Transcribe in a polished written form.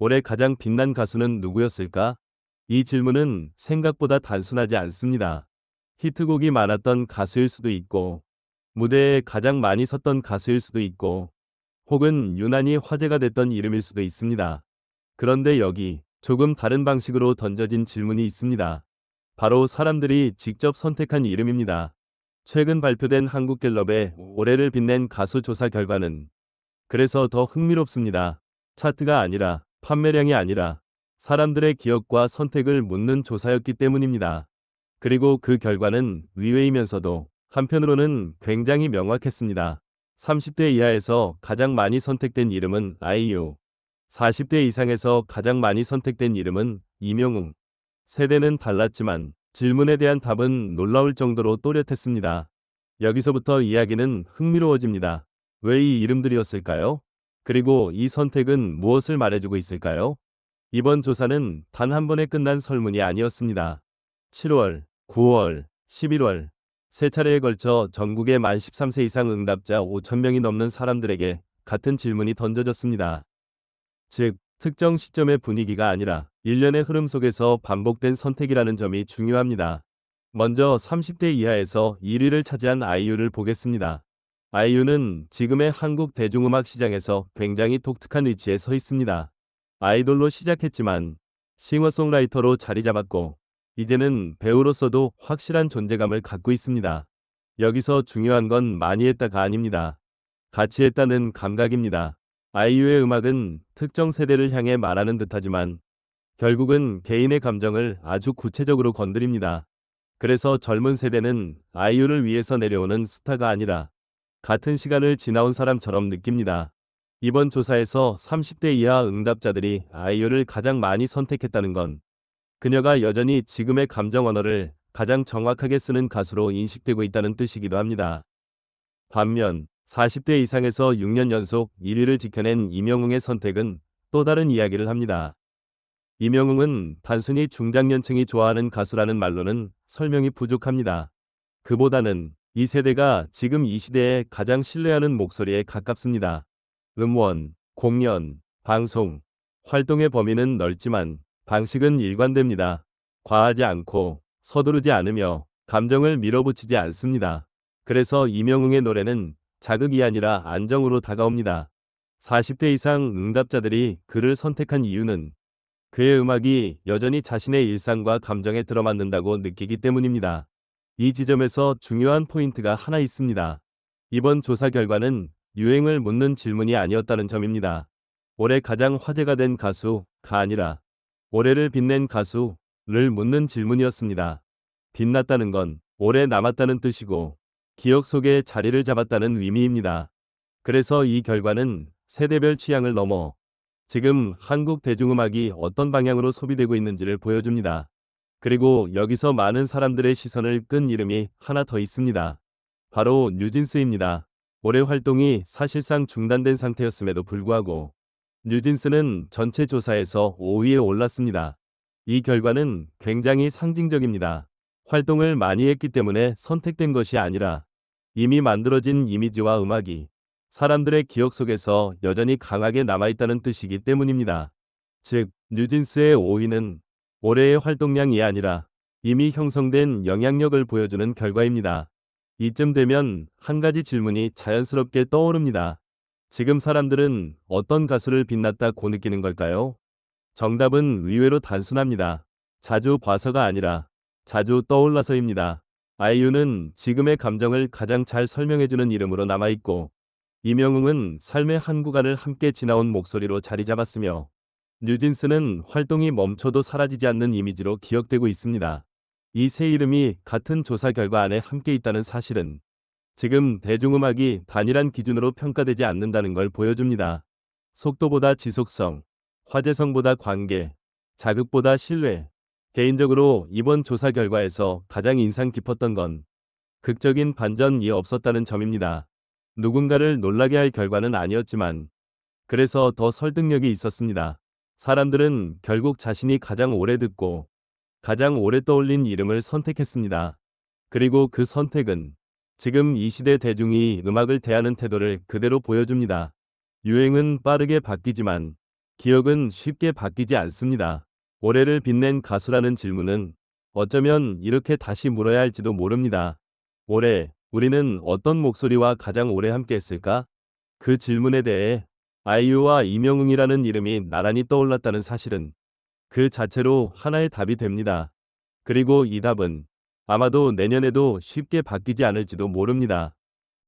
올해 가장 빛난 가수는 누구였을까? 이 질문은 생각보다 단순하지 않습니다. 히트곡이 많았던 가수일 수도 있고, 무대에 가장 많이 섰던 가수일 수도 있고, 혹은 유난히 화제가 됐던 이름일 수도 있습니다. 그런데 여기 조금 다른 방식으로 던져진 질문이 있습니다. 바로 사람들이 직접 선택한 이름입니다. 최근 발표된 한국갤럽의 올해를 빛낸 가수 조사 결과는 그래서 더 흥미롭습니다. 차트가 아니라, 판매량이 아니라 사람들의 기억과 선택을 묻는 조사였기 때문입니다. 그리고 그 결과는 의외이면서도 한편으로는 굉장히 명확했습니다. 30대 이하에서 가장 많이 선택된 이름은 아이유, 40대 이상에서 가장 많이 선택된 이름은 이명웅. 세대는 달랐지만 질문에 대한 답은 놀라울 정도로 또렷했습니다. 여기서부터 이야기는 흥미로워집니다. 왜 이 이름들이었을까요? 그리고 이 선택은 무엇을 말해주고 있을까요? 이번 조사는 단 한 번에 끝난 설문이 아니었습니다. 7월, 9월, 11월 세 차례에 걸쳐 전국의 만 13세 이상 응답자 5,000명이 넘는 사람들에게 같은 질문이 던져졌습니다. 즉, 특정 시점의 분위기가 아니라 일련의 흐름 속에서 반복된 선택이라는 점이 중요합니다. 먼저 30대 이하에서 1위를 차지한 아이유를 보겠습니다. 아이유는 지금의 한국 대중음악 시장에서 굉장히 독특한 위치에 서 있습니다. 아이돌로 시작했지만 싱어송라이터로 자리 잡았고 이제는 배우로서도 확실한 존재감을 갖고 있습니다. 여기서 중요한 건 많이 했다가 아닙니다. 같이 했다는 감각입니다. 아이유의 음악은 특정 세대를 향해 말하는 듯하지만 결국은 개인의 감정을 아주 구체적으로 건드립니다. 그래서 젊은 세대는 아이유를 위해서 내려오는 스타가 아니라 같은 시간을 지나온 사람처럼 느낍니다. 이번 조사에서 30대 이하 응답자들이 아이유를 가장 많이 선택했다는 건 그녀가 여전히 지금의 감정 언어를 가장 정확하게 쓰는 가수로 인식되고 있다는 뜻이기도 합니다. 반면 40대 이상에서 6년 연속 1위를 지켜낸 이명웅의 선택은 또 다른 이야기를 합니다. 이명웅은 단순히 중장년층이 좋아하는 가수라는 말로는 설명이 부족합니다. 그보다는 이 세대가 지금 이 시대에 가장 신뢰하는 목소리에 가깝습니다. 음원, 공연, 방송, 활동의 범위는 넓지만 방식은 일관됩니다. 과하지 않고 서두르지 않으며 감정을 밀어붙이지 않습니다. 그래서 이명웅의 노래는 자극이 아니라 안정으로 다가옵니다. 40대 이상 응답자들이 그를 선택한 이유는 그의 음악이 여전히 자신의 일상과 감정에 들어맞는다고 느끼기 때문입니다. 이 지점에서 중요한 포인트가 하나 있습니다. 이번 조사 결과는 유행을 묻는 질문이 아니었다는 점입니다. 올해 가장 화제가 된 가수가 아니라 올해를 빛낸 가수를 묻는 질문이었습니다. 빛났다는 건 오래 남았다는 뜻이고 기억 속에 자리를 잡았다는 의미입니다. 그래서 이 결과는 세대별 취향을 넘어 지금 한국 대중음악이 어떤 방향으로 소비되고 있는지를 보여줍니다. 그리고 여기서 많은 사람들의 시선을 끈 이름이 하나 더 있습니다. 바로 뉴진스입니다. 올해 활동이 사실상 중단된 상태였음에도 불구하고 뉴진스는 전체 조사에서 5위에 올랐습니다. 이 결과는 굉장히 상징적입니다. 활동을 많이 했기 때문에 선택된 것이 아니라 이미 만들어진 이미지와 음악이 사람들의 기억 속에서 여전히 강하게 남아있다는 뜻이기 때문입니다. 즉, 뉴진스의 5위는 올해의 활동량이 아니라 이미 형성된 영향력을 보여주는 결과입니다. 이쯤 되면 한 가지 질문이 자연스럽게 떠오릅니다. 지금 사람들은 어떤 가수를 빛났다고 느끼는 걸까요? 정답은 의외로 단순합니다. 자주 봐서가 아니라 자주 떠올라서입니다. 아이유는 지금의 감정을 가장 잘 설명해주는 이름으로 남아있고 이명웅은 삶의 한 구간을 함께 지나온 목소리로 자리 잡았으며 뉴진스는 활동이 멈춰도 사라지지 않는 이미지로 기억되고 있습니다. 이 세 이름이 같은 조사 결과 안에 함께 있다는 사실은 지금 대중음악이 단일한 기준으로 평가되지 않는다는 걸 보여줍니다. 속도보다 지속성, 화제성보다 관계, 자극보다 신뢰. 개인적으로 이번 조사 결과에서 가장 인상 깊었던 건 극적인 반전이 없었다는 점입니다. 누군가를 놀라게 할 결과는 아니었지만 그래서 더 설득력이 있었습니다. 사람들은 결국 자신이 가장 오래 듣고 가장 오래 떠올린 이름을 선택했습니다. 그리고 그 선택은 지금 이 시대 대중이 음악을 대하는 태도를 그대로 보여줍니다. 유행은 빠르게 바뀌지만 기억은 쉽게 바뀌지 않습니다. 올해를 빛낸 가수라는 질문은 어쩌면 이렇게 다시 물어야 할지도 모릅니다. 올해 우리는 어떤 목소리와 가장 오래 함께했을까? 그 질문에 대해 아이유와 이명웅이라는 이름이 나란히 떠올랐다는 사실은 그 자체로 하나의 답이 됩니다. 그리고 이 답은 아마도 내년에도 쉽게 바뀌지 않을지도 모릅니다.